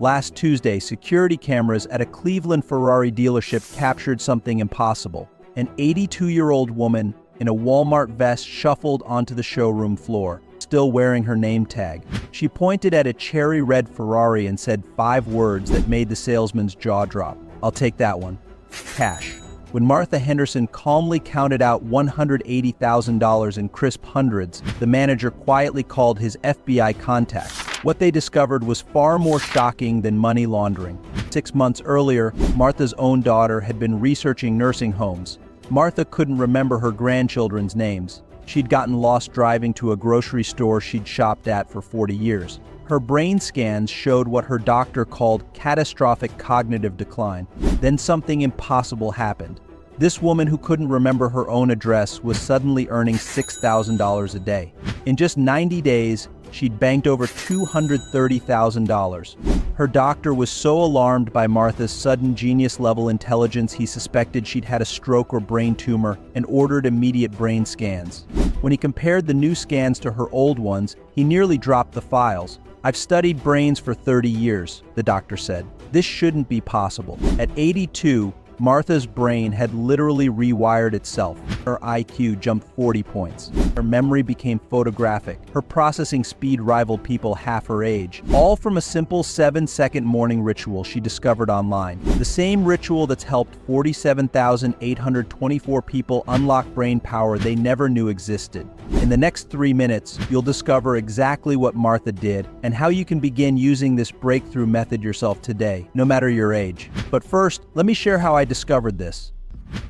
Last Tuesday, security cameras at a Cleveland Ferrari dealership captured something impossible. An 82-year-old woman in a Walmart vest shuffled onto the showroom floor, still wearing her name tag. She pointed at a cherry red Ferrari and said 5 words that made the salesman's jaw drop. "I'll take that one. Cash." When Martha Henderson calmly counted out $180,000 in crisp hundreds, the manager quietly called his FBI contact. What they discovered was far more shocking than money laundering. 6 months earlier, Martha's own daughter had been researching nursing homes. Martha couldn't remember her grandchildren's names. She'd gotten lost driving to a grocery store she'd shopped at for 40 years. Her brain scans showed what her doctor called catastrophic cognitive decline. Then something impossible happened. This woman who couldn't remember her own address was suddenly earning $6,000 a day. In just 90 days, she'd banked over $230,000. Her doctor was so alarmed by Martha's sudden genius-level intelligence he suspected she'd had a stroke or brain tumor and ordered immediate brain scans. When he compared the new scans to her old ones, he nearly dropped the files. "I've studied brains for 30 years, the doctor said. "This shouldn't be possible." At 82, Martha's brain had literally rewired itself. Her IQ jumped 40 points. Her memory became photographic. Her processing speed rivaled people half her age. All from a simple 7-second morning ritual she discovered online. The same ritual that's helped 47,824 people unlock brain power they never knew existed. In the next 3 minutes, you'll discover exactly what Martha did and how you can begin using this breakthrough method yourself today, no matter your age. But first, let me share how I discovered this.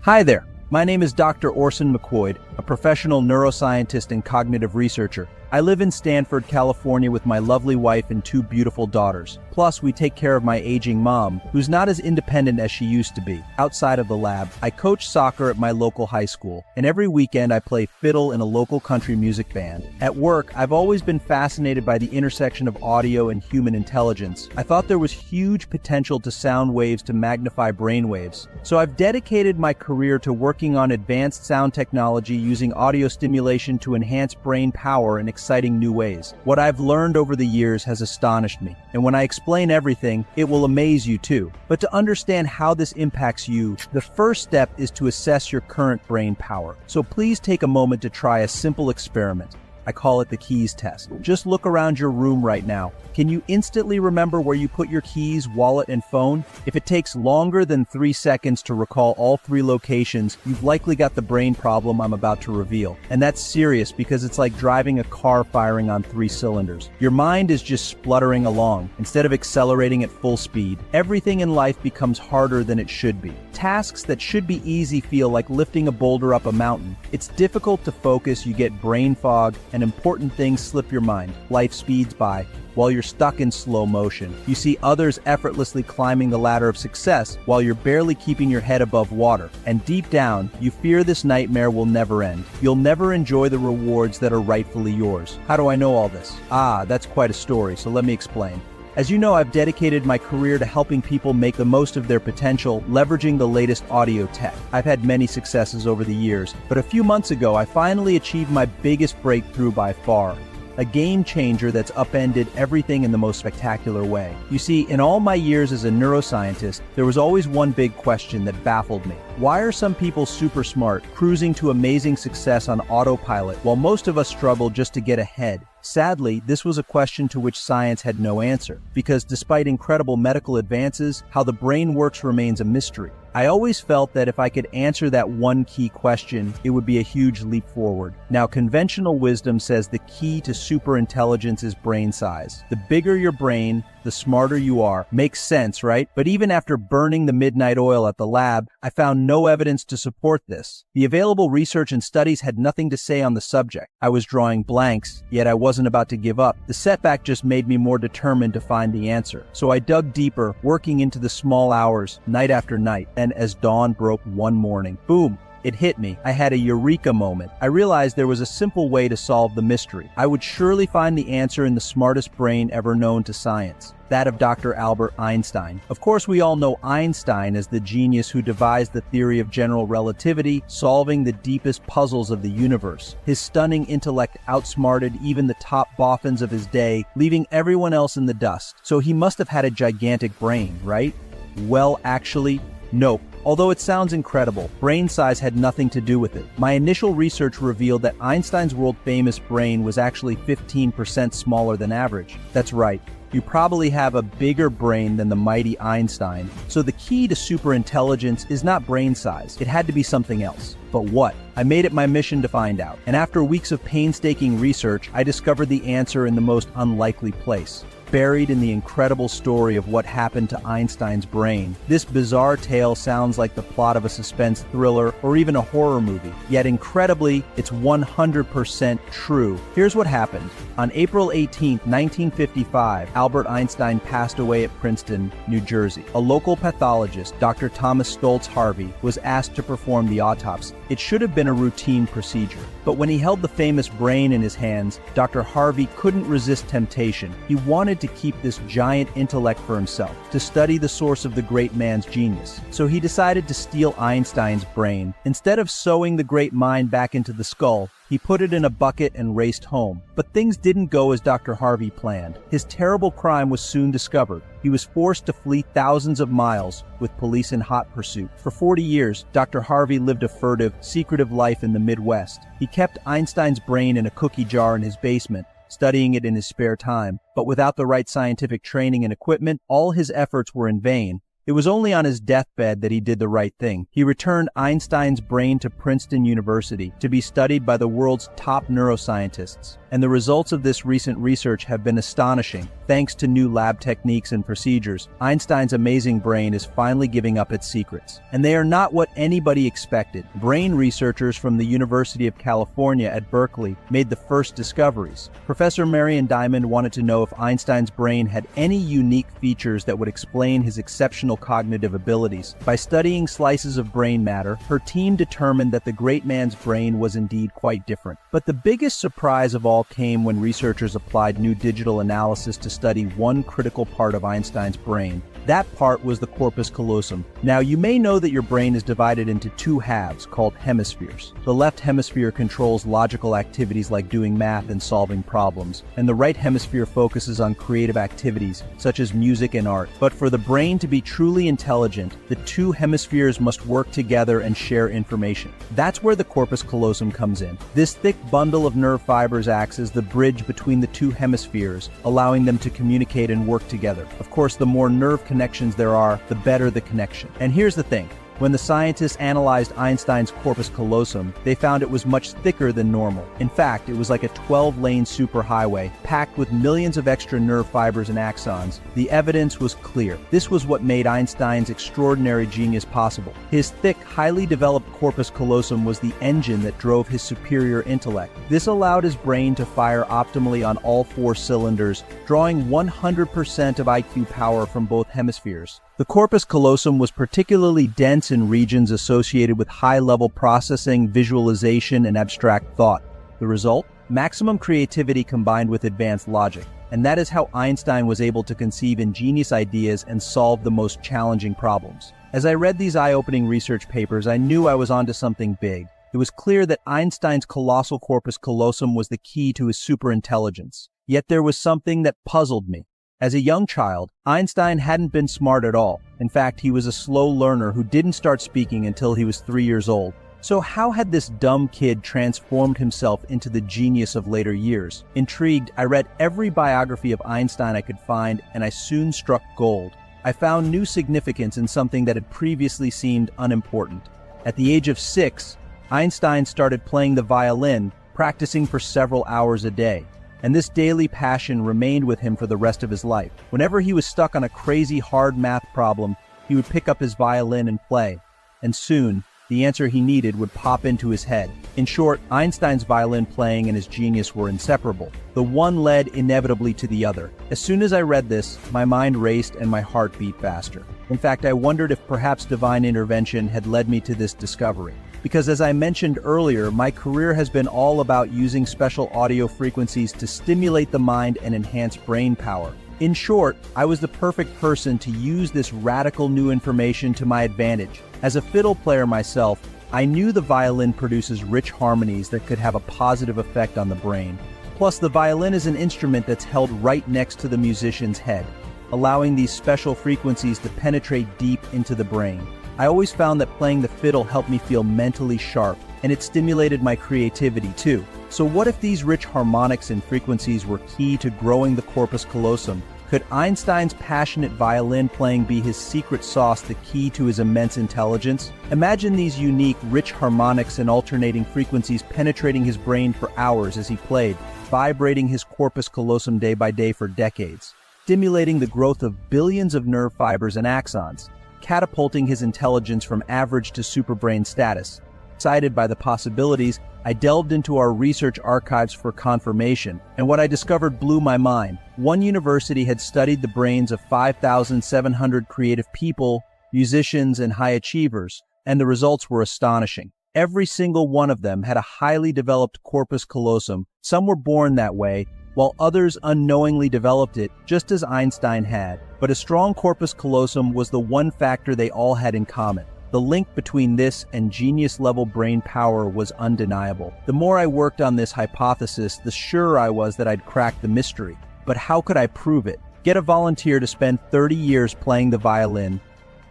Hi there, my name is Dr. Orson McCoy, a professional neuroscientist and cognitive researcher. I live in Stanford, California with my lovely wife and 2 beautiful daughters. Plus, we take care of my aging mom, who's not as independent as she used to be. Outside of the lab, I coach soccer at my local high school, and every weekend I play fiddle in a local country music band. At work, I've always been fascinated by the intersection of audio and human intelligence. I thought there was huge potential to sound waves to magnify brain waves. So I've dedicated my career to working on advanced sound technology using audio stimulation to enhance brain power in exciting new ways. What I've learned over the years has astonished me, and when I explain everything, it will amaze you too. But to understand how this impacts you, the first step is to assess your current brain power. So please take a moment to try a simple experiment. I call it the keys test. Just look around your room right now. Can you instantly remember where you put your keys, wallet, and phone? If it takes longer than 3 seconds to recall all 3 locations, you've likely got the brain problem I'm about to reveal. And that's serious because it's like driving a car firing on 3 cylinders. Your mind is just spluttering along instead of accelerating at full speed. Everything in life becomes harder than it should be. Tasks that should be easy feel like lifting a boulder up a mountain. It's difficult to focus, you get brain fog, and important things slip your mind. Life speeds by while you're stuck in slow motion. You see others effortlessly climbing the ladder of success while you're barely keeping your head above water. And deep down, you fear this nightmare will never end. You'll never enjoy the rewards that are rightfully yours. How do I know all this? That's quite a story, so let me explain. As you know, I've dedicated my career to helping people make the most of their potential, leveraging the latest audio tech. I've had many successes over the years, but a few months ago, I finally achieved my biggest breakthrough by far. A game changer that's upended everything in the most spectacular way. You see, in all my years as a neuroscientist, there was always one big question that baffled me. Why are some people super smart, cruising to amazing success on autopilot, while most of us struggle just to get ahead? Sadly, this was a question to which science had no answer, because despite incredible medical advances, how the brain works remains a mystery. I always felt that if I could answer that one key question, it would be a huge leap forward. Now, conventional wisdom says the key to superintelligence is brain size. The bigger your brain, the smarter you are. Makes sense, right? But even after burning the midnight oil at the lab, I found no evidence to support this. The available research and studies had nothing to say on the subject. I was drawing blanks, yet I wasn't about to give up. The setback just made me more determined to find the answer. So I dug deeper, working into the small hours, night after night. And as dawn broke one morning, boom! It hit me. I had a eureka moment. I realized there was a simple way to solve the mystery. I would surely find the answer in the smartest brain ever known to science, that of Dr. Albert Einstein. Of course, we all know Einstein as the genius who devised the theory of general relativity, solving the deepest puzzles of the universe. His stunning intellect outsmarted even the top boffins of his day, leaving everyone else in the dust. So he must have had a gigantic brain, right? Well, actually, nope. Although it sounds incredible, brain size had nothing to do with it. My initial research revealed that Einstein's world-famous brain was actually 15% smaller than average. That's right. You probably have a bigger brain than the mighty Einstein. So the key to superintelligence is not brain size. It had to be something else. But what? I made it my mission to find out. And after weeks of painstaking research, I discovered the answer in the most unlikely place. Buried in the incredible story of what happened to Einstein's brain. This bizarre tale sounds like the plot of a suspense thriller or even a horror movie. Yet incredibly, it's 100% true. Here's what happened. On April 18, 1955, Albert Einstein passed away at Princeton, New Jersey. A local pathologist, Dr. Thomas Stoltz Harvey, was asked to perform the autopsy. It should have been a routine procedure. But when he held the famous brain in his hands, Dr. Harvey couldn't resist temptation. He wanted to keep this giant intellect for himself, to study the source of the great man's genius. So he decided to steal Einstein's brain. Instead of sewing the great mind back into the skull, he put it in a bucket and raced home. But things didn't go as Dr. Harvey planned. His terrible crime was soon discovered. He was forced to flee thousands of miles, with police in hot pursuit. For 40 years, Dr. Harvey lived a furtive, secretive life in the Midwest. He kept Einstein's brain in a cookie jar in his basement, studying it in his spare time. But without the right scientific training and equipment, all his efforts were in vain. It was only on his deathbed that he did the right thing. He returned Einstein's brain to Princeton University to be studied by the world's top neuroscientists. And the results of this recent research have been astonishing. Thanks to new lab techniques and procedures, Einstein's amazing brain is finally giving up its secrets. And they are not what anybody expected. Brain researchers from the University of California at Berkeley made the first discoveries. Professor Marion Diamond wanted to know if Einstein's brain had any unique features that would explain his exceptional cognitive abilities. By studying slices of brain matter, her team determined that the great man's brain was indeed quite different. But the biggest surprise of all came when researchers applied new digital analysis to study one critical part of Einstein's brain. That part was the corpus callosum. Now, you may know that your brain is divided into two halves called hemispheres. The left hemisphere controls logical activities like doing math and solving problems, and the right hemisphere focuses on creative activities such as music and art. But for the brain to be truly intelligent, the two hemispheres must work together and share information. That's where the corpus callosum comes in. This thick bundle of nerve fibers acts as the bridge between the two hemispheres, allowing them to communicate and work together. Of course, the more nerve connections there are, the better the connection. And here's the thing. When the scientists analyzed Einstein's corpus callosum, they found it was much thicker than normal. In fact, it was like a 12-lane superhighway, packed with millions of extra nerve fibers and axons. The evidence was clear. This was what made Einstein's extraordinary genius possible. His thick, highly developed corpus callosum was the engine that drove his superior intellect. This allowed his brain to fire optimally on all four cylinders, drawing 100% of IQ power from both hemispheres. The corpus callosum was particularly dense in regions associated with high-level processing, visualization, and abstract thought. The result? Maximum creativity combined with advanced logic. And that is how Einstein was able to conceive ingenious ideas and solve the most challenging problems. As I read these eye-opening research papers, I knew I was onto something big. It was clear that Einstein's colossal corpus callosum was the key to his superintelligence. Yet there was something that puzzled me. As a young child, Einstein hadn't been smart at all. In fact, he was a slow learner who didn't start speaking until he was 3 years old. So how had this dumb kid transformed himself into the genius of later years? Intrigued, I read every biography of Einstein I could find, and I soon struck gold. I found new significance in something that had previously seemed unimportant. At the age of 6, Einstein started playing the violin, practicing for several hours a day. And this daily passion remained with him for the rest of his life. Whenever he was stuck on a crazy hard math problem, he would pick up his violin and play. And soon, the answer he needed would pop into his head. In short, Einstein's violin playing and his genius were inseparable. The one led inevitably to the other. As soon as I read this, my mind raced and my heart beat faster. In fact, I wondered if perhaps divine intervention had led me to this discovery. Because as I mentioned earlier, my career has been all about using special audio frequencies to stimulate the mind and enhance brain power. In short, I was the perfect person to use this radical new information to my advantage. As a fiddle player myself, I knew the violin produces rich harmonies that could have a positive effect on the brain. Plus, the violin is an instrument that's held right next to the musician's head, allowing these special frequencies to penetrate deep into the brain. I always found that playing the fiddle helped me feel mentally sharp, and it stimulated my creativity too. So what if these rich harmonics and frequencies were key to growing the corpus callosum? Could Einstein's passionate violin playing be his secret sauce, the key to his immense intelligence? Imagine these unique, rich harmonics and alternating frequencies penetrating his brain for hours as he played, vibrating his corpus callosum day by day for decades, stimulating the growth of billions of nerve fibers and axons, catapulting his intelligence from average to superbrain status. Excited by the possibilities, I delved into our research archives for confirmation, and what I discovered blew my mind. One university had studied the brains of 5,700 creative people, musicians, and high achievers, and the results were astonishing. Every single one of them had a highly developed corpus callosum. Some were born that way, while others unknowingly developed it, just as Einstein had. But a strong corpus callosum was the one factor they all had in common. The link between this and genius-level brain power was undeniable. The more I worked on this hypothesis, the surer I was that I'd cracked the mystery. But how could I prove it? Get a volunteer to spend 30 years playing the violin,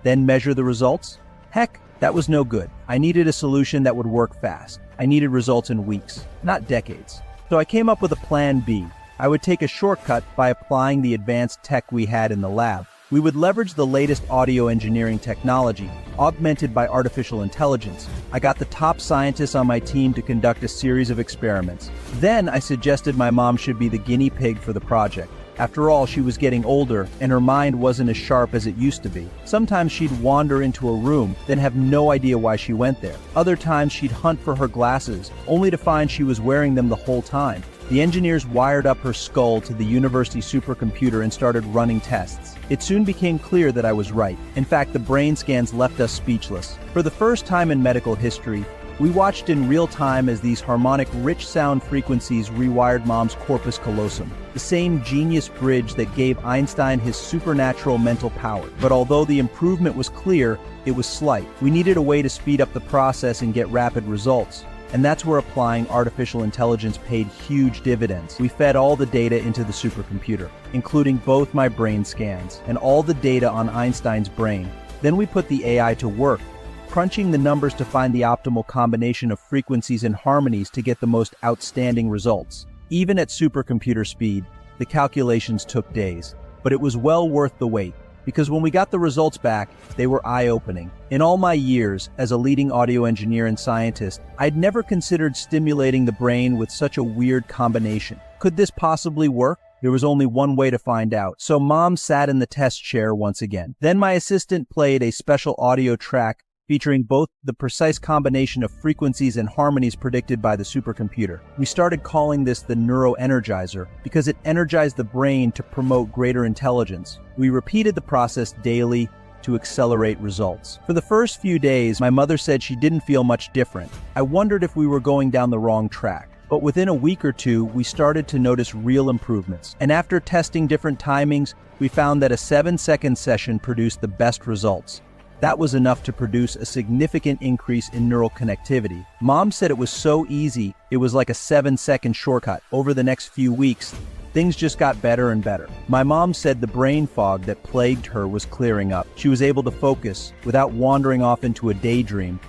then measure the results? Heck, that was no good. I needed a solution that would work fast. I needed results in weeks, not decades. So I came up with a plan B. I would take a shortcut by applying the advanced tech we had in the lab. We would leverage the latest audio engineering technology, augmented by artificial intelligence. I got the top scientists on my team to conduct a series of experiments. Then I suggested my mom should be the guinea pig for the project. After all, she was getting older, and her mind wasn't as sharp as it used to be. Sometimes she'd wander into a room, then have no idea why she went there. Other times she'd hunt for her glasses, only to find she was wearing them the whole time. The engineers wired up her skull to the university supercomputer and started running tests. It soon became clear that I was right. In fact, the brain scans left us speechless. For the first time in medical history, we watched in real time as these harmonic, rich sound frequencies rewired Mom's corpus callosum, the same genius bridge that gave Einstein his supernatural mental power. But although the improvement was clear, it was slight. We needed a way to speed up the process and get rapid results. And that's where applying artificial intelligence paid huge dividends. We fed all the data into the supercomputer, including both my brain scans and all the data on Einstein's brain. Then we put the AI to work, crunching the numbers to find the optimal combination of frequencies and harmonies to get the most outstanding results. Even at supercomputer speed, the calculations took days, but it was well worth the wait, because when we got the results back, they were eye-opening. In all my years as a leading audio engineer and scientist, I'd never considered stimulating the brain with such a weird combination. Could this possibly work? There was only one way to find out, so Mom sat in the test chair once again. Then my assistant played a special audio track featuring both the precise combination of frequencies and harmonies predicted by the supercomputer. We started calling this the neuro-energizer because it energized the brain to promote greater intelligence. We repeated the process daily to accelerate results. For the first few days, my mother said she didn't feel much different. I wondered if we were going down the wrong track. But within a week or two, we started to notice real improvements. And after testing different timings, we found that a 7-second session produced the best results. That was enough to produce a significant increase in neural connectivity. Mom said it was so easy, it was like a 7-second shortcut. Over the next few weeks, things just got better and better. My mom said the brain fog that plagued her was clearing up. She was able to focus without wandering off into a daydream.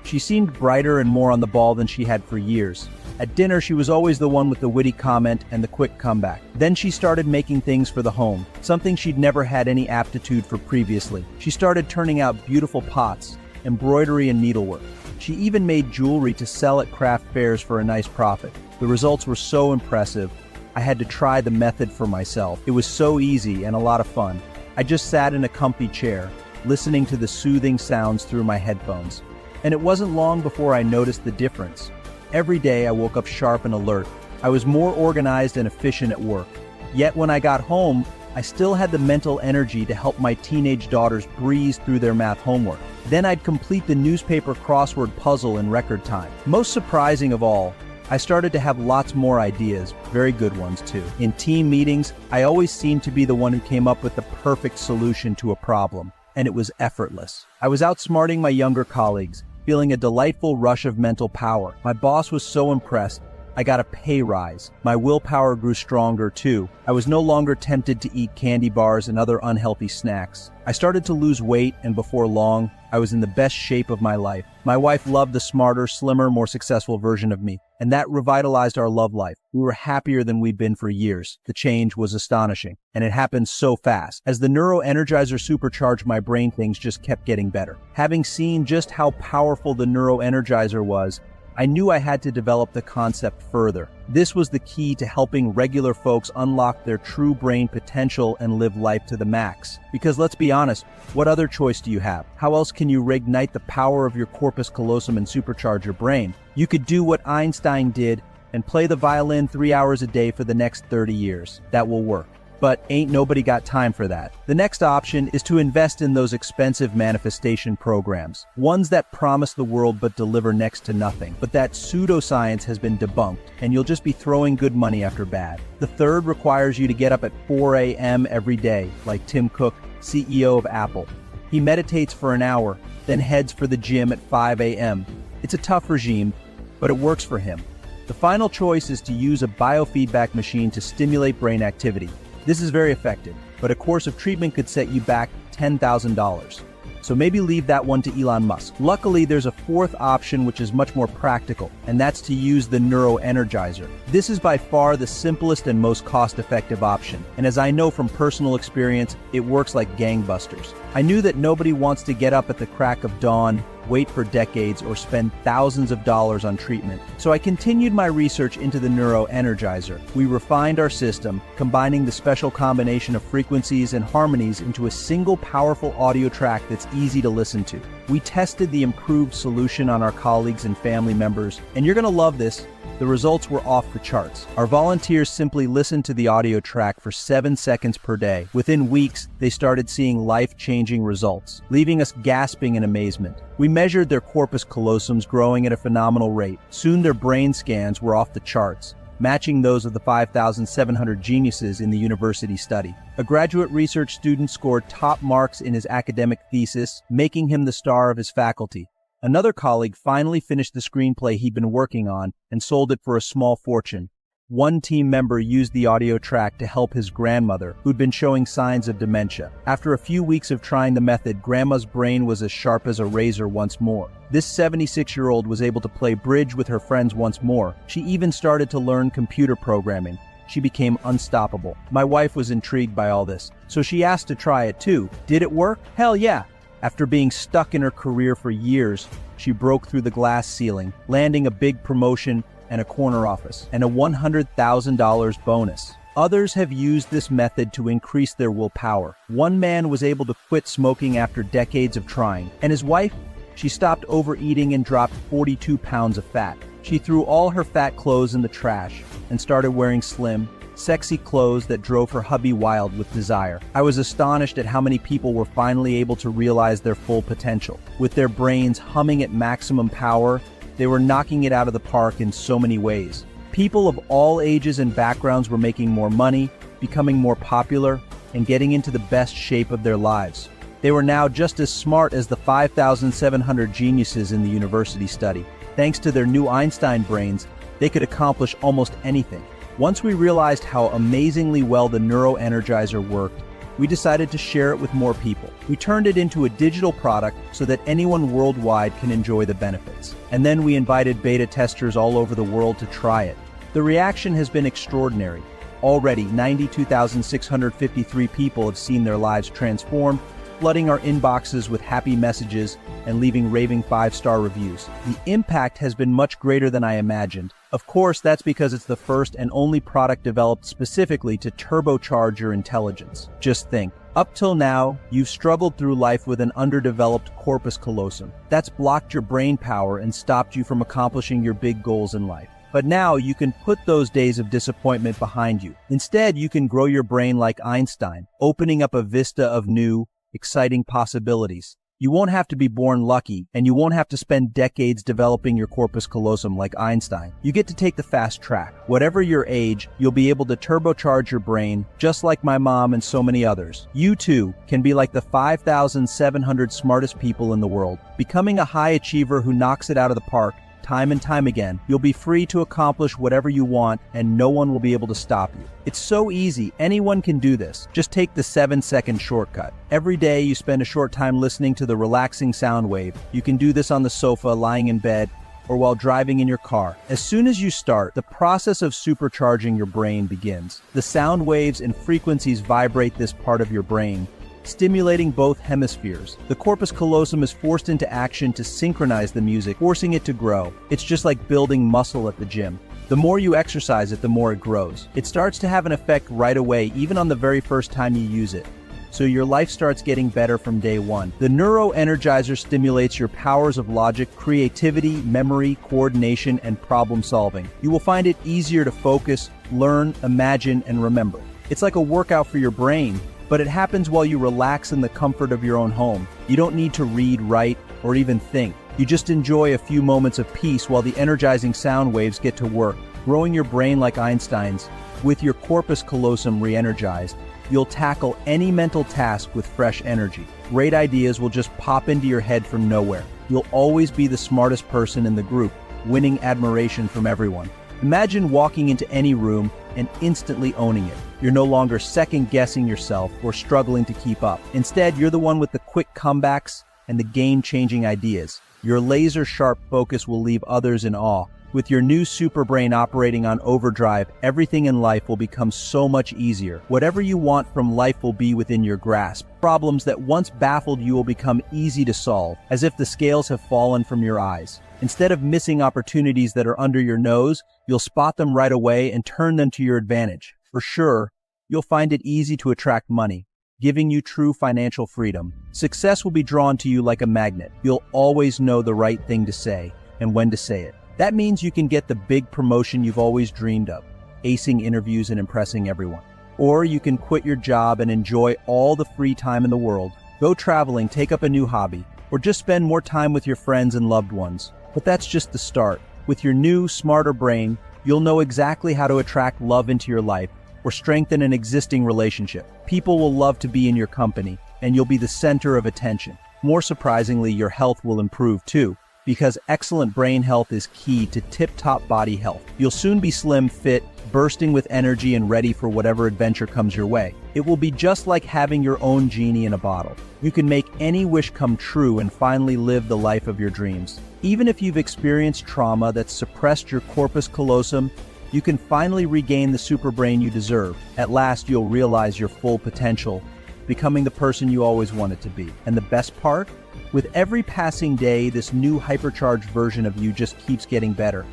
She seemed brighter and more on the ball than she had for years. At dinner, she was always the one with the witty comment and the quick comeback. Then she started making things for the home, something she'd never had any aptitude for previously. She started turning out beautiful pots, embroidery and needlework. She even made jewelry to sell at craft fairs for a nice profit. The results were so impressive, I had to try the method for myself. It was so easy and a lot of fun. I just sat in a comfy chair, listening to the soothing sounds through my headphones. And it wasn't long before I noticed the difference. Every day I woke up sharp and alert. I was more organized and efficient at work. Yet when I got home, I still had the mental energy to help my teenage daughters breeze through their math homework. Then I'd complete the newspaper crossword puzzle in record time. Most surprising of all, I started to have lots more ideas, very good ones too. In team meetings, I always seemed to be the one who came up with the perfect solution to a problem, and it was effortless. I was outsmarting my younger colleagues, feeling a delightful rush of mental power. My boss was so impressed. I got a pay rise. My willpower grew stronger too. I was no longer tempted to eat candy bars and other unhealthy snacks. I started to lose weight, and before long, I was in the best shape of my life. My wife loved the smarter, slimmer, more successful version of me, and that revitalized our love life. We were happier than we'd been for years. The change was astonishing, and it happened so fast. As the neuroenergizer supercharged my brain, things just kept getting better. Having seen just how powerful the neuroenergizer was, I knew I had to develop the concept further. This was the key to helping regular folks unlock their true brain potential and live life to the max. Because let's be honest, what other choice do you have? How else can you reignite the power of your corpus callosum and supercharge your brain? You could do what Einstein did and play the violin 3 hours a day for the next 30 years. That will work. But ain't nobody got time for that. The next option is to invest in those expensive manifestation programs, ones that promise the world but deliver next to nothing. But that pseudoscience has been debunked, and you'll just be throwing good money after bad. The third requires you to get up at 4 a.m. every day, like Tim Cook, CEO of Apple. He meditates for an hour, then heads for the gym at 5 a.m. It's a tough regime, but it works for him. The final choice is to use a biofeedback machine to stimulate brain activity. This is very effective, but a course of treatment could set you back $10,000. So maybe leave that one to Elon Musk. Luckily, there's a fourth option which is much more practical, and that's to use the neuroenergizer. This is by far the simplest and most cost-effective option, and as I know from personal experience, it works like gangbusters. I knew that nobody wants to get up at the crack of dawn, wait for decades, or spend thousands of dollars on treatment. So I continued my research into the neuroenergizer. We refined our system, combining the special combination of frequencies and harmonies into a single powerful audio track that's easy to listen to. We tested the improved solution on our colleagues and family members, and you're gonna love this. The results were off the charts. Our volunteers simply listened to the audio track for 7 seconds per day. Within weeks, they started seeing life-changing results, leaving us gasping in amazement. We measured their corpus callosums growing at a phenomenal rate. Soon their brain scans were off the charts, matching those of the 5,700 geniuses in the university study. A graduate research student scored top marks in his academic thesis, making him the star of his faculty. Another colleague finally finished the screenplay he'd been working on and sold it for a small fortune. One team member used the audio track to help his grandmother, who'd been showing signs of dementia. After a few weeks of trying the method, Grandma's brain was as sharp as a razor once more. This 76-year-old was able to play bridge with her friends once more. She even started to learn computer programming. She became unstoppable. My wife was intrigued by all this, so she asked to try it too. Did it work? Hell yeah! After being stuck in her career for years, she broke through the glass ceiling, landing a big promotion and a corner office, and a $100,000 bonus. Others have used this method to increase their willpower. One man was able to quit smoking after decades of trying, and his wife, she stopped overeating and dropped 42 pounds of fat. She threw all her fat clothes in the trash and started wearing slim, sexy clothes that drove her hubby wild with desire. I was astonished at how many people were finally able to realize their full potential. With their brains humming at maximum power, they were knocking it out of the park in so many ways. People of all ages and backgrounds were making more money, becoming more popular, and getting into the best shape of their lives. They were now just as smart as the 5,700 geniuses in the university study. Thanks to their new Einstein brains, they could accomplish almost anything. Once we realized how amazingly well the neuroenergizer worked, we decided to share it with more people. We turned it into a digital product so that anyone worldwide can enjoy the benefits. And then we invited beta testers all over the world to try it. The reaction has been extraordinary. Already, 92,653 people have seen their lives transformed, flooding our inboxes with happy messages and leaving raving 5-star reviews. The impact has been much greater than I imagined. Of course, that's because it's the first and only product developed specifically to turbocharge your intelligence. Just think, up till now, you've struggled through life with an underdeveloped corpus callosum. That's blocked your brain power and stopped you from accomplishing your big goals in life. But now you can put those days of disappointment behind you. Instead, you can grow your brain like Einstein, opening up a vista of new, exciting possibilities. You won't have to be born lucky, and you won't have to spend decades developing your corpus callosum like Einstein. You get to take the fast track. Whatever your age, you'll be able to turbocharge your brain, just like my mom and so many others. You too can be like the 5,700 smartest people in the world, becoming a high achiever who knocks it out of the park time and time again. You'll be free to accomplish whatever you want, and no one will be able to stop you. It's so easy. Anyone can do this. Just take the 7-second shortcut. Every day you spend a short time listening to the relaxing sound wave. You can do this on the sofa, lying in bed, or while driving in your car. As soon as you start, the process of supercharging your brain begins. The sound waves and frequencies vibrate this part of your brain, stimulating both hemispheres. The corpus callosum is forced into action to synchronize the music, forcing it to grow. It's just like building muscle at the gym. The more you exercise it, the more it grows. It starts to have an effect right away, even on the very first time you use it. So your life starts getting better from day one. The Neuro-Energizer stimulates your powers of logic, creativity, memory, coordination, and problem solving. You will find it easier to focus, learn, imagine, and remember. It's like a workout for your brain, but it happens while you relax in the comfort of your own home. You don't need to read, write, or even think. You just enjoy a few moments of peace while the energizing sound waves get to work, growing your brain like Einstein's. With your corpus callosum re-energized, you'll tackle any mental task with fresh energy. Great ideas will just pop into your head from nowhere. You'll always be the smartest person in the group, winning admiration from everyone. Imagine walking into any room and instantly owning it. You're no longer second-guessing yourself or struggling to keep up. Instead, you're the one with the quick comebacks and the game-changing ideas. Your laser-sharp focus will leave others in awe. With your new superbrain operating on overdrive, everything in life will become so much easier. Whatever you want from life will be within your grasp. Problems that once baffled you will become easy to solve, as if the scales have fallen from your eyes. Instead of missing opportunities that are under your nose, you'll spot them right away and turn them to your advantage. For sure, you'll find it easy to attract money, giving you true financial freedom. Success will be drawn to you like a magnet. You'll always know the right thing to say and when to say it. That means you can get the big promotion you've always dreamed of, acing interviews and impressing everyone. Or you can quit your job and enjoy all the free time in the world. Go traveling, take up a new hobby, or just spend more time with your friends and loved ones. But that's just the start. With your new, smarter brain, you'll know exactly how to attract love into your life or strengthen an existing relationship. People will love to be in your company, and you'll be the center of attention. More surprisingly, your health will improve too, because excellent brain health is key to tip-top body health. You'll soon be slim, fit, bursting with energy and ready for whatever adventure comes your way. It will be just like having your own genie in a bottle. You can make any wish come true and finally live the life of your dreams. Even if you've experienced trauma that's suppressed your corpus callosum, you can finally regain the superbrain you deserve. At last, you'll realize your full potential, becoming the person you always wanted to be. And the best part? With every passing day, this new hypercharged version of you just keeps getting better.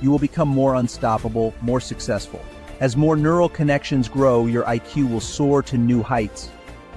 You will become more unstoppable, more successful. As more neural connections grow, your IQ will soar to new heights.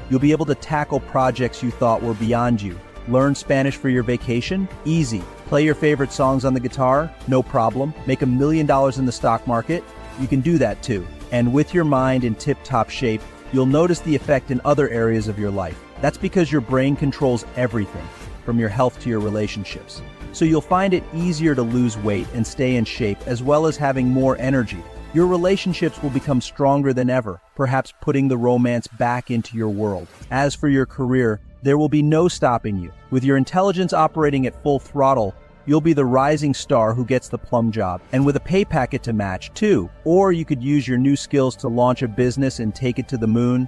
You'll be able to tackle projects you thought were beyond you. Learn Spanish for your vacation? Easy. Play your favorite songs on the guitar? No problem. Make $1 million in the stock market? You can do that too. And with your mind in tip-top shape, you'll notice the effect in other areas of your life. That's because your brain controls everything, from your health to your relationships. So you'll find it easier to lose weight and stay in shape, as well as having more energy. Your relationships will become stronger than ever, perhaps putting the romance back into your world. As for your career, there will be no stopping you. With your intelligence operating at full throttle, you'll be the rising star who gets the plum job, and with a pay packet to match, too. Or you could use your new skills to launch a business and take it to the moon,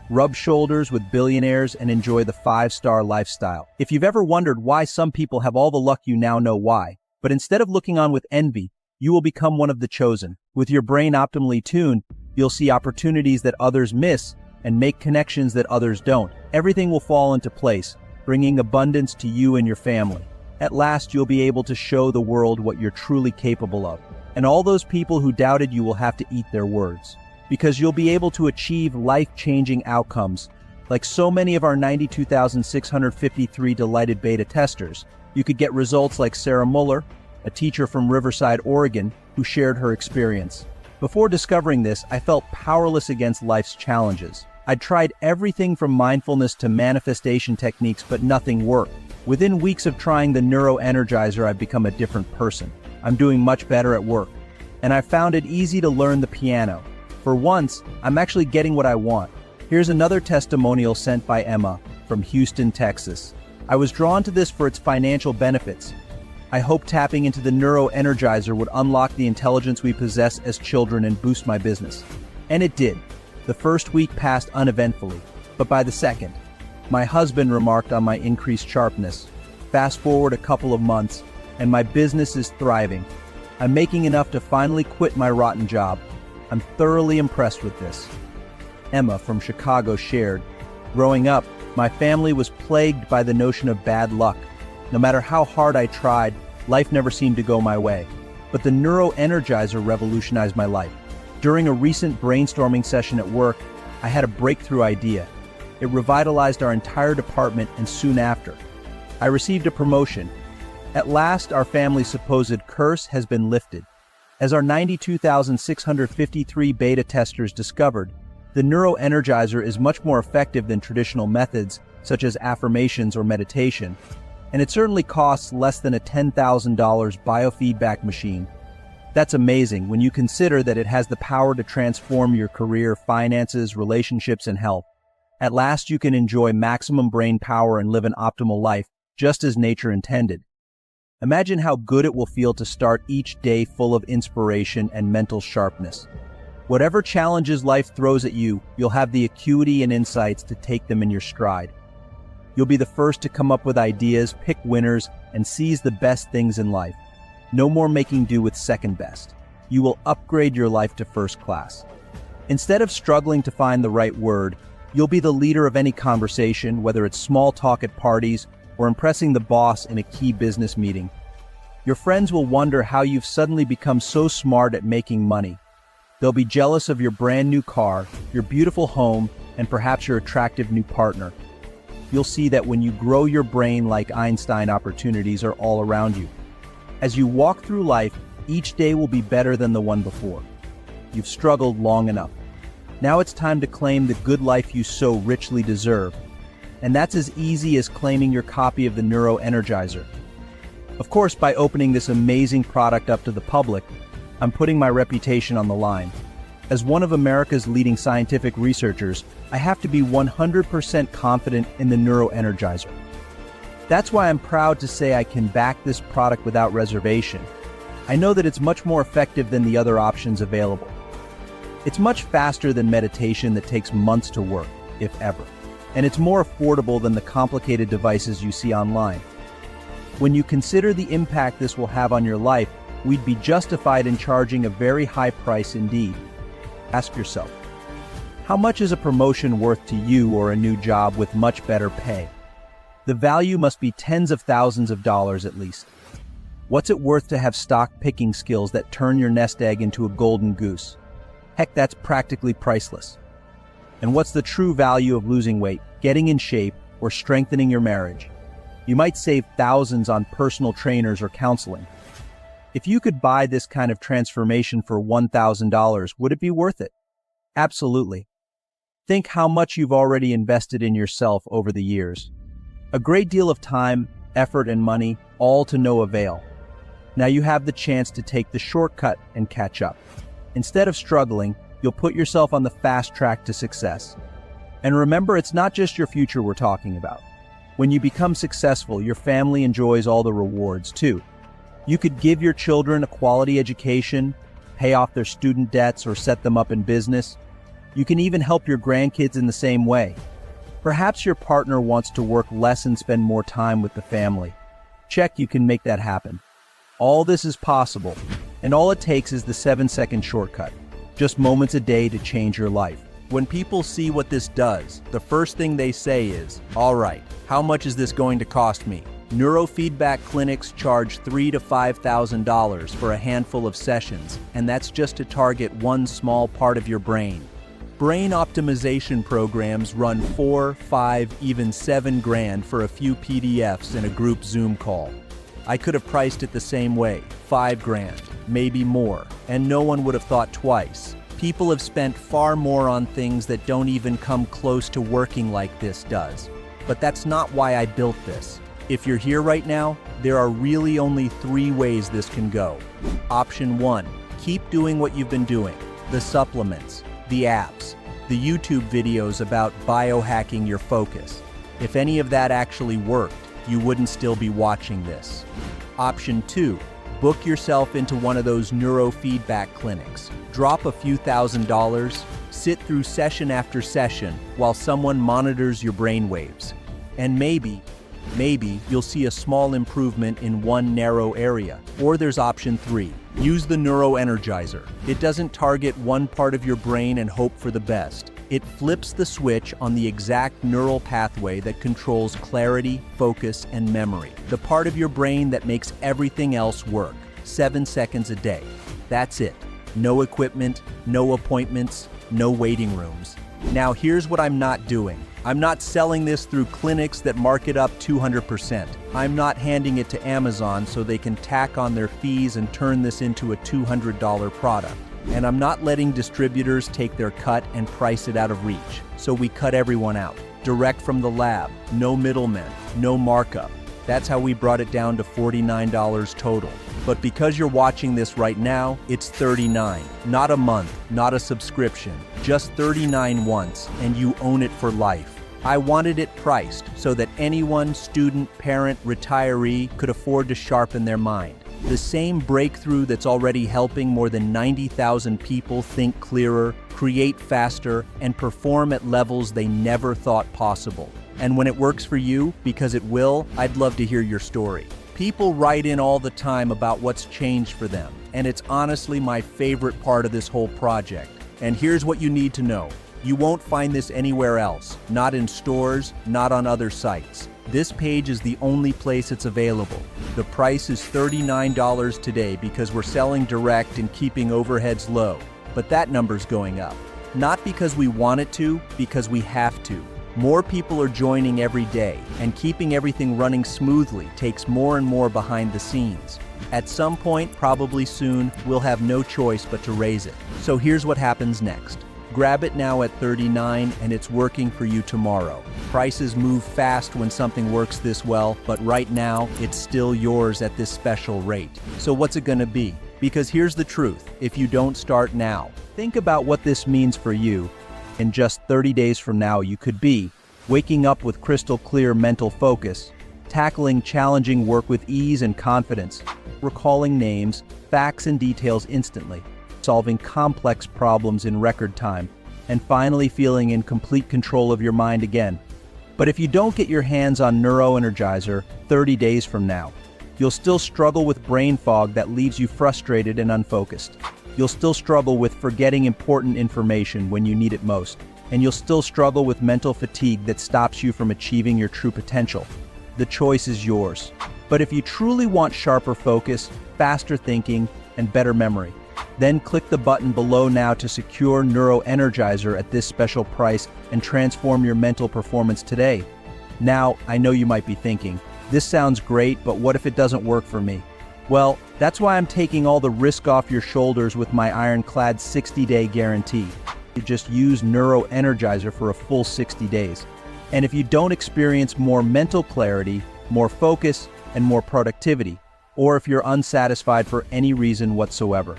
rub shoulders with billionaires, and enjoy the 5-star lifestyle. If you've ever wondered why some people have all the luck, you now know why. But instead of looking on with envy, you will become one of the chosen. With your brain optimally tuned, you'll see opportunities that others miss and make connections that others don't. Everything will fall into place, bringing abundance to you and your family. At last, you'll be able to show the world what you're truly capable of. And all those people who doubted you will have to eat their words. Because you'll be able to achieve life-changing outcomes. Like so many of our 92,653 delighted beta testers, you could get results like Sarah Muller, a teacher from Riverside, Oregon, who shared her experience. Before discovering this, I felt powerless against life's challenges. I'd tried everything from mindfulness to manifestation techniques, but nothing worked. Within weeks of trying the Neuro-Energizer, I've become a different person. I'm doing much better at work, and I found it easy to learn the piano. For once, I'm actually getting what I want. Here's another testimonial sent by Emma from Houston, Texas. I was drawn to this for its financial benefits. I hoped tapping into the Neuro-Energizer would unlock the intelligence we possess as children and boost my business. And it did. The first week passed uneventfully, but by the second, my husband remarked on my increased sharpness. Fast forward a couple of months, and my business is thriving. I'm making enough to finally quit my rotten job. I'm thoroughly impressed with this. Emma from Chicago shared, growing up, my family was plagued by the notion of bad luck. No matter how hard I tried, life never seemed to go my way. But the Neuro-Energizer revolutionized my life. During a recent brainstorming session at work, I had a breakthrough idea. It revitalized our entire department, and soon after, I received a promotion. At last, our family's supposed curse has been lifted. As our 92,653 beta testers discovered, the Neuro-Energizer is much more effective than traditional methods such as affirmations or meditation, and it certainly costs less than a $10,000 biofeedback machine. That's amazing when you consider that it has the power to transform your career, finances, relationships, and health. At last, you can enjoy maximum brain power and live an optimal life, just as nature intended. Imagine how good it will feel to start each day full of inspiration and mental sharpness. Whatever challenges life throws at you, you'll have the acuity and insights to take them in your stride. You'll be the first to come up with ideas, pick winners, and seize the best things in life. No more making do with second best. You will upgrade your life to first class. Instead of struggling to find the right word, you'll be the leader of any conversation, whether it's small talk at parties or impressing the boss in a key business meeting. Your friends will wonder how you've suddenly become so smart at making money. They'll be jealous of your brand new car, your beautiful home, and perhaps your attractive new partner. You'll see that when you grow your brain like Einstein, opportunities are all around you. As you walk through life, each day will be better than the one before. You've struggled long enough. Now it's time to claim the good life you so richly deserve. And that's as easy as claiming your copy of the Neuro-Energizer. Of course, by opening this amazing product up to the public, I'm putting my reputation on the line. As one of America's leading scientific researchers, I have to be 100% confident in the Neuro-Energizer. That's why I'm proud to say I can back this product without reservation. I know that it's much more effective than the other options available. It's much faster than meditation that takes months to work, if ever. And it's more affordable than the complicated devices you see online. When you consider the impact this will have on your life, we'd be justified in charging a very high price indeed. Ask yourself, how much is a promotion worth to you or a new job with much better pay? The value must be tens of thousands of dollars at least. What's it worth to have stock picking skills that turn your nest egg into a golden goose? Heck, that's practically priceless. And what's the true value of losing weight, getting in shape, or strengthening your marriage? You might save thousands on personal trainers or counseling. If you could buy this kind of transformation for $1,000, would it be worth it? Absolutely. Think how much you've already invested in yourself over the years. A great deal of time, effort, and money, all to no avail. Now you have the chance to take the shortcut and catch up. Instead of struggling, you'll put yourself on the fast track to success. And remember, it's not just your future we're talking about. When you become successful, your family enjoys all the rewards too. You could give your children a quality education, pay off their student debts, or set them up in business. You can even help your grandkids in the same way. Perhaps your partner wants to work less and spend more time with the family. Check, you can make that happen. All this is possible, and all it takes is the 7-second shortcut. Just moments a day to change your life. When people see what this does, the first thing they say is, all right, how much is this going to cost me? Neurofeedback clinics charge $3,000 to $5,000 for a handful of sessions, and that's just to target one small part of your brain. Brain optimization programs run 4, 5, even 7 grand for a few PDFs and a group Zoom call. I could have priced it the same way, 5 grand, maybe more, and no one would have thought twice. People have spent far more on things that don't even come close to working like this does. But that's not why I built this. If you're here right now, there are really only 3 ways this can go. Option 1, keep doing what you've been doing. The supplements, the apps, the YouTube videos about biohacking your focus. If any of that actually worked, you wouldn't still be watching this. Option 2, book yourself into one of those neurofeedback clinics. Drop a few $1,000s, sit through session after session while someone monitors your brainwaves. And maybe you'll see a small improvement in one narrow area. Or there's option 3, use the neuroenergizer. It doesn't target one part of your brain and hope for the best. It flips the switch on the exact neural pathway that controls clarity, focus, and memory. The part of your brain that makes everything else work. 7 seconds a day. That's it. No equipment, no appointments, no waiting rooms. Now here's what I'm not doing. I'm not selling this through clinics that mark it up 200%. I'm not handing it to Amazon so they can tack on their fees and turn this into a $200 product. And I'm not letting distributors take their cut and price it out of reach. So we cut everyone out. Direct from the lab, no middlemen, no markup. That's how we brought it down to $49 total. But because you're watching this right now, it's $39. Not a month, not a subscription, just $39 once, and you own it for life. I wanted it priced so that anyone, student, parent, retiree, could afford to sharpen their mind. The same breakthrough that's already helping more than 90,000 people think clearer, create faster, and perform at levels they never thought possible. And when it works for you, because it will, I'd love to hear your story. People write in all the time about what's changed for them, and it's honestly my favorite part of this whole project. And here's what you need to know. You won't find this anywhere else, not in stores, not on other sites. This page is the only place it's available. The price is $39 today because we're selling direct and keeping overheads low. But that number's going up. Not because we want it to, because we have to. More people are joining every day, and keeping everything running smoothly takes more and more behind the scenes. At some point, probably soon, we'll have no choice but to raise it. So here's what happens next. Grab it now at $39 and it's working for you tomorrow. Prices move fast when something works this well, but right now, it's still yours at this special rate. So what's it gonna be? Because here's the truth, if you don't start now, think about what this means for you. In just 30 days from now, you could be waking up with crystal clear mental focus, tackling challenging work with ease and confidence, recalling names, facts, and details instantly, solving complex problems in record time, and finally feeling in complete control of your mind again. But if you don't get your hands on Neuroenergizer 30 days from now, you'll still struggle with brain fog that leaves you frustrated and unfocused. You'll still struggle with forgetting important information when you need it most. And you'll still struggle with mental fatigue that stops you from achieving your true potential. The choice is yours. But if you truly want sharper focus, faster thinking, and better memory, then click the button below now to secure Neuroenergizer at this special price and transform your mental performance today. Now, I know you might be thinking, this sounds great, but what if it doesn't work for me? Well, that's why I'm taking all the risk off your shoulders with my ironclad 60-day guarantee. You just use Neuroenergizer for a full 60 days. And if you don't experience more mental clarity, more focus, and more productivity, or if you're unsatisfied for any reason whatsoever,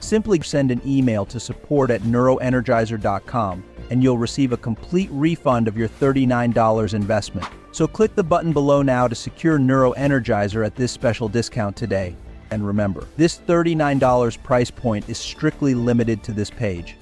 simply send an email to support@neuroenergizer.com and you'll receive a complete refund of your $39 investment. So click the button below now to secure Neuroenergizer at this special discount today. And remember, this $39 price point is strictly limited to this page.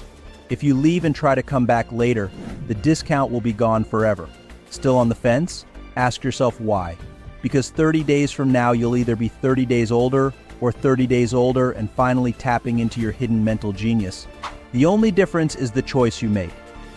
If you leave and try to come back later, the discount will be gone forever. Still on the fence? Ask yourself why. Because 30 days from now, you'll either be 30 days older or 30 days older and finally tapping into your hidden mental genius. The only difference is the choice you make.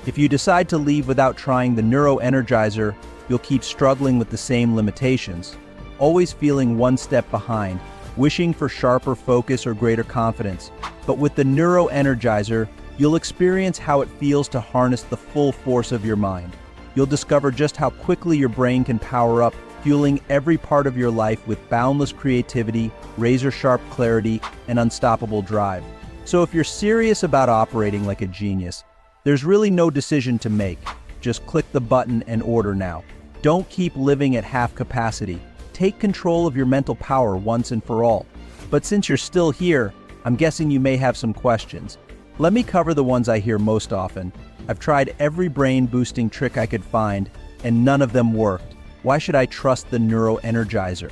If you decide to leave without trying the Neuroenergizer, you'll keep struggling with the same limitations, always feeling one step behind, wishing for sharper focus or greater confidence. But with the Neuroenergizer, you'll experience how it feels to harness the full force of your mind. You'll discover just how quickly your brain can power up fueling every part of your life with boundless creativity, razor-sharp clarity, and unstoppable drive. So if you're serious about operating like a genius, there's really no decision to make. Just click the button and order now. Don't keep living at half capacity. Take control of your mental power once and for all. But since you're still here, I'm guessing you may have some questions. Let me cover the ones I hear most often. I've tried every brain-boosting trick I could find, and none of them worked. Why should I trust the Neuro-Energizer?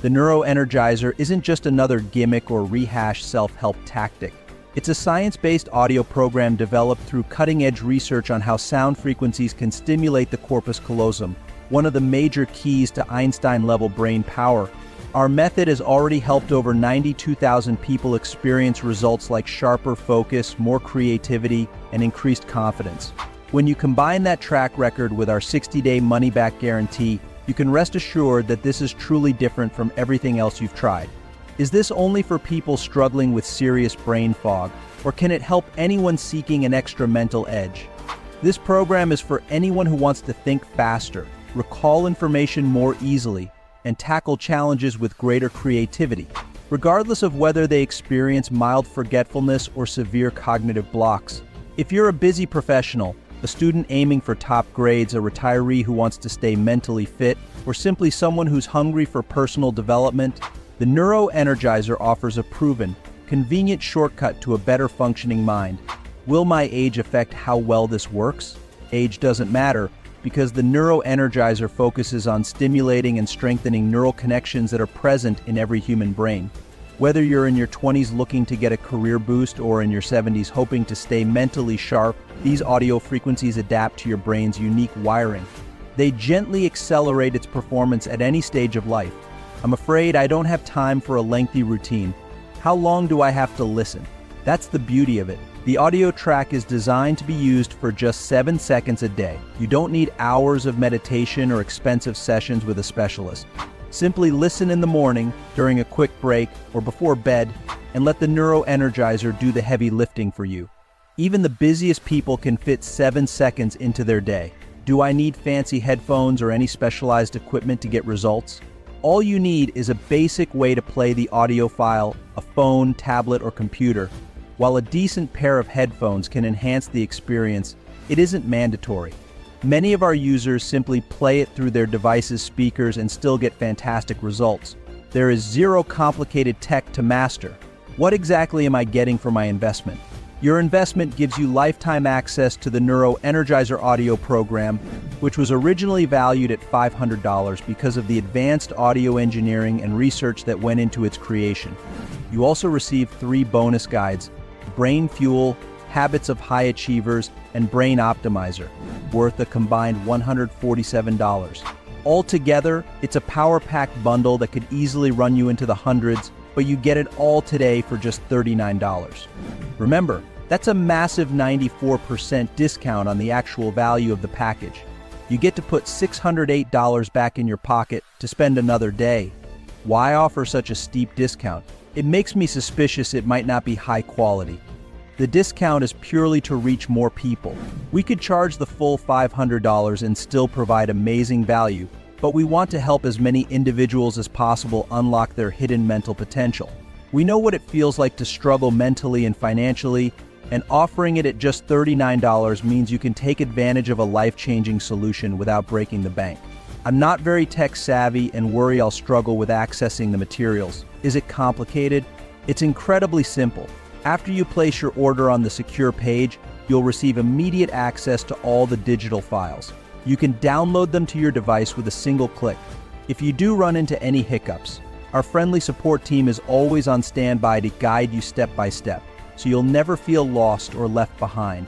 The Neuro-Energizer isn't just another gimmick or rehashed self-help tactic. It's a science-based audio program developed through cutting-edge research on how sound frequencies can stimulate the corpus callosum, one of the major keys to Einstein-level brain power. Our method has already helped over 92,000 people experience results like sharper focus, more creativity, and increased confidence. When you combine that track record with our 60-day money-back guarantee, you can rest assured that this is truly different from everything else you've tried. Is this only for people struggling with serious brain fog, or can it help anyone seeking an extra mental edge? This program is for anyone who wants to think faster, recall information more easily, and tackle challenges with greater creativity, regardless of whether they experience mild forgetfulness or severe cognitive blocks. If you're a busy professional, a student aiming for top grades, a retiree who wants to stay mentally fit, or simply someone who's hungry for personal development, the Neuro-Energizer offers a proven, convenient shortcut to a better functioning mind. Will my age affect how well this works? Age doesn't matter, because the Neuro-Energizer focuses on stimulating and strengthening neural connections that are present in every human brain. Whether you're in your 20s looking to get a career boost or in your 70s hoping to stay mentally sharp, these audio frequencies adapt to your brain's unique wiring. They gently accelerate its performance at any stage of life. I'm afraid I don't have time for a lengthy routine. How long do I have to listen? That's the beauty of it. The audio track is designed to be used for just 7 seconds a day. You don't need hours of meditation or expensive sessions with a specialist. Simply listen in the morning, during a quick break, or before bed, and let the Neuro-Energizer do the heavy lifting for you. Even the busiest people can fit 7 seconds into their day. Do I need fancy headphones or any specialized equipment to get results? All you need is a basic way to play the audio file, a phone, tablet, or computer. While a decent pair of headphones can enhance the experience, it isn't mandatory. Many of our users simply play it through their device's speakers and still get fantastic results. There is zero complicated tech to master. What exactly am I getting for my investment? Your investment gives you lifetime access to the Neuro-Energizer audio program, which was originally valued at $500 because of the advanced audio engineering and research that went into its creation. You also receive 3 bonus guides: Brain Fuel, Habits of High Achievers, and Brain Optimizer, worth a combined $147. Altogether, it's a power-packed bundle that could easily run you into the hundreds, but you get it all today for just $39. Remember, that's a massive 94% discount on the actual value of the package. You get to put $608 back in your pocket to spend another day. Why offer such a steep discount? It makes me suspicious it might not be high quality. The discount is purely to reach more people. We could charge the full $500 and still provide amazing value, but we want to help as many individuals as possible unlock their hidden mental potential. We know what it feels like to struggle mentally and financially, and offering it at just $39 means you can take advantage of a life-changing solution without breaking the bank. I'm not very tech-savvy and worry I'll struggle with accessing the materials. Is it complicated? It's incredibly simple. After you place your order on the secure page, you'll receive immediate access to all the digital files. You can download them to your device with a single click. If you do run into any hiccups, our friendly support team is always on standby to guide you step by step, so you'll never feel lost or left behind.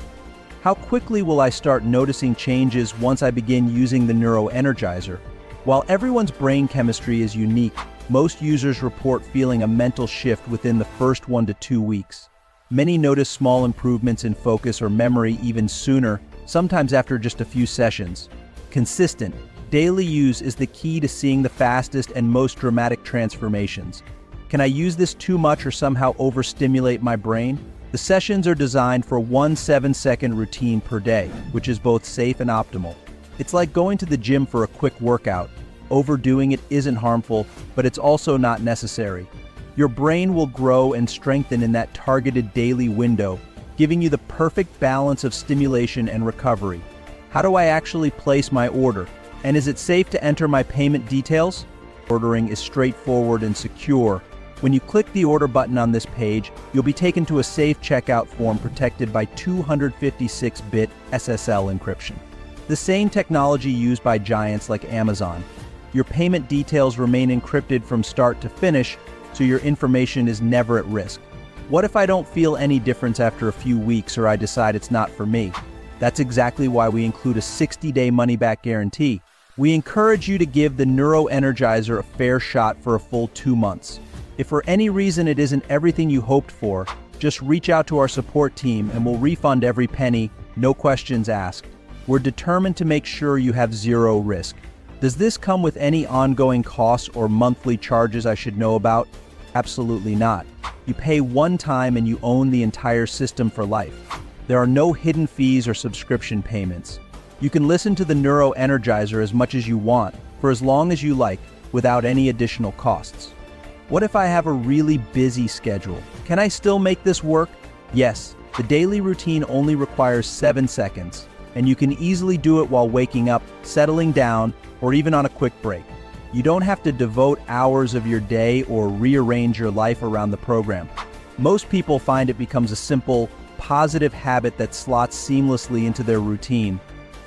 How quickly will I start noticing changes once I begin using the Neuro-Energizer? While everyone's brain chemistry is unique, most users report feeling a mental shift within the first 1 to 2 weeks. Many notice small improvements in focus or memory even sooner, sometimes after just a few sessions. Consistent, daily use is the key to seeing the fastest and most dramatic transformations. Can I use this too much or somehow overstimulate my brain? The sessions are designed for 1 7-second routine per day, which is both safe and optimal. It's like going to the gym for a quick workout, overdoing it isn't harmful, but it's also not necessary. Your brain will grow and strengthen in that targeted daily window, giving you the perfect balance of stimulation and recovery. How do I actually place my order? And is it safe to enter my payment details? Ordering is straightforward and secure. When you click the order button on this page, you'll be taken to a safe checkout form protected by 256-bit SSL encryption, the same technology used by giants like Amazon. Your payment details remain encrypted from start to finish, so your information is never at risk. What if I don't feel any difference after a few weeks or I decide it's not for me? That's exactly why we include a 60-day money-back guarantee. We encourage you to give the Energizer a fair shot for a full 2 months. If for any reason it isn't everything you hoped for, just reach out to our support team and we'll refund every penny, no questions asked. We're determined to make sure you have zero risk. Does this come with any ongoing costs or monthly charges I should know about? Absolutely not. You pay one time and you own the entire system for life. There are no hidden fees or subscription payments. You can listen to the Energizer as much as you want, for as long as you like, without any additional costs. What if I have a really busy schedule? Can I still make this work? Yes, the daily routine only requires 7 seconds, and you can easily do it while waking up, settling down, or even on a quick break. You don't have to devote hours of your day or rearrange your life around the program. Most people find it becomes a simple, positive habit that slots seamlessly into their routine.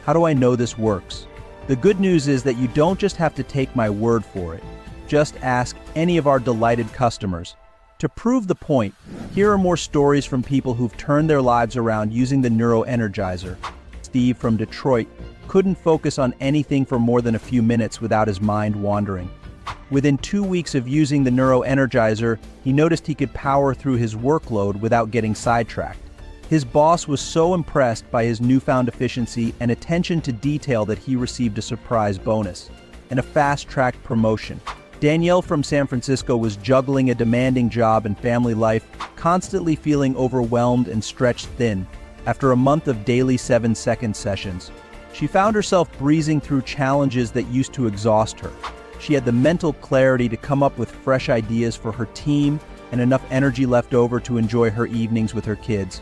How do I know this works? The good news is that you don't just have to take my word for it. Just ask any of our delighted customers. To prove the point, here are more stories from people who've turned their lives around using the Energizer. Steve from Detroit couldn't focus on anything for more than a few minutes without his mind wandering. Within 2 weeks of using the Energizer, he noticed he could power through his workload without getting sidetracked. His boss was so impressed by his newfound efficiency and attention to detail that he received a surprise bonus and a fast-tracked promotion. Danielle from San Francisco was juggling a demanding job and family life, constantly feeling overwhelmed and stretched thin. After a month of daily 7-second sessions, she found herself breezing through challenges that used to exhaust her. She had the mental clarity to come up with fresh ideas for her team and enough energy left over to enjoy her evenings with her kids.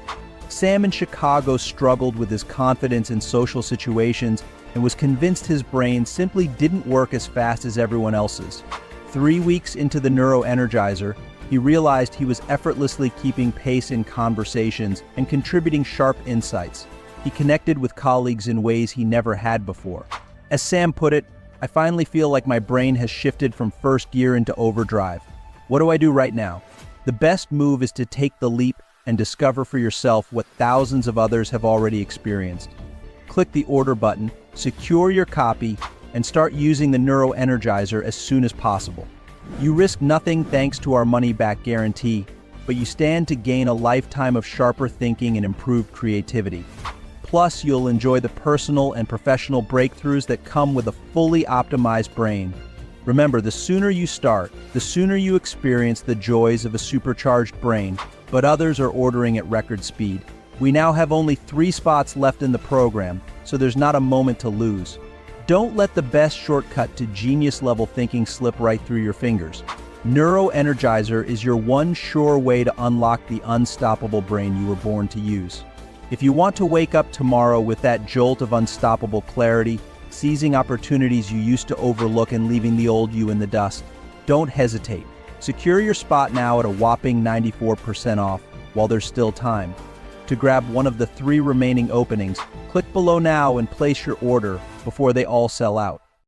Sam in Chicago struggled with his confidence in social situations and was convinced his brain simply didn't work as fast as everyone else's. 3 weeks into the Energizer, he realized he was effortlessly keeping pace in conversations and contributing sharp insights. He connected with colleagues in ways he never had before. As Sam put it, "I finally feel like my brain has shifted from first gear into overdrive. What do I do right now?" The best move is to take the leap and discover for yourself what thousands of others have already experienced. Click the order button, secure your copy, and start using the Energizer as soon as possible. You risk nothing thanks to our money-back guarantee, but you stand to gain a lifetime of sharper thinking and improved creativity. Plus, you'll enjoy the personal and professional breakthroughs that come with a fully optimized brain. Remember, the sooner you start, the sooner you experience the joys of a supercharged brain, but others are ordering at record speed. We now have only 3 spots left in the program, so there's not a moment to lose. Don't let the best shortcut to genius-level thinking slip right through your fingers. Energizer is your one sure way to unlock the unstoppable brain you were born to use. If you want to wake up tomorrow with that jolt of unstoppable clarity, seizing opportunities you used to overlook and leaving the old you in the dust, don't hesitate. Secure your spot now at a whopping 94% off while there's still time. To grab one of the 3 remaining openings, click below now and place your order before they all sell out.